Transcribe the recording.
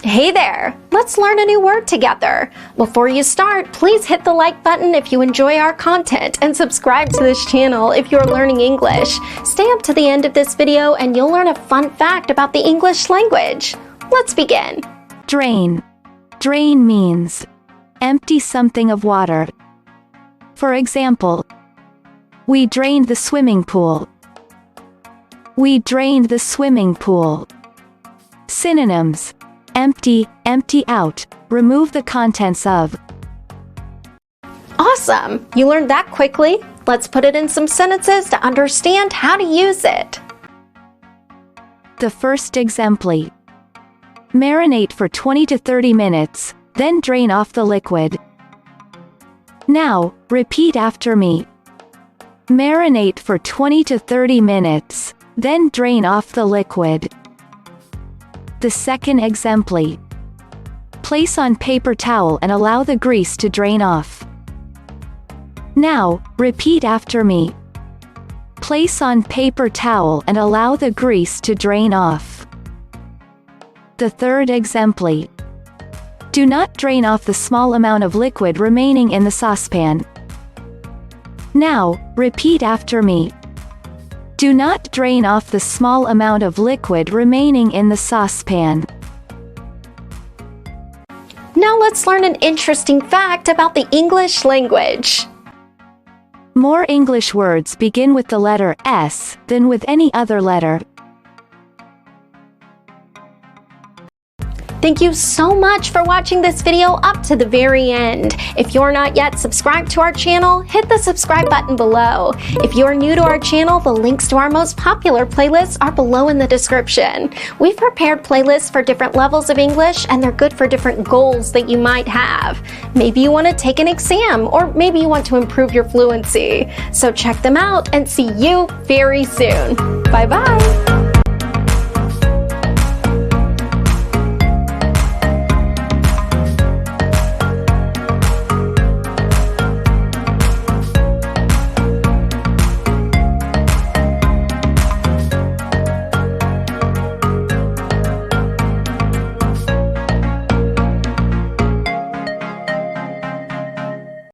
Hey there! Let's learn a new word together. Before you start, please hit the like button if you enjoy our content and subscribe to this channel if you're learning English. Stay up to the end of this video and you'll learn a fun fact about the English language. Let's begin. Drain. Drain means empty something of water. For example, we drained the swimming pool. We drained the swimming pool. Synonyms: empty, empty out, remove the contents of. Awesome! You learned that quickly. Let's put it in some sentences to understand how to use it. The first exemplar. Marinate for 20 to 30 minutes, then drain off the liquid. Now, repeat after me. Marinate for 20 to 30 minutes, then drain off the liquid. The second exemplar. Place on paper towel and allow the grease to drain off. Now, repeat after me. Place on paper towel and allow the grease to drain off. The third exemplar. Do not drain off the small amount of liquid remaining in the saucepan. Now, repeat after me. Do not drain off the small amount of liquid remaining in the saucepan. Now let's learn an interesting fact about the English language. More English words begin with the letter S than with any other letter. Thank you so much for watching this video up to the very end. If you're not yet subscribed to our channel, hit the subscribe button below. If you're new to our channel, the links to our most popular playlists are below in the description. We've prepared playlists for different levels of English, and they're good for different goals that you might have. Maybe you want to take an exam, or maybe you want to improve your fluency. So check them out and see you very soon. Bye-bye.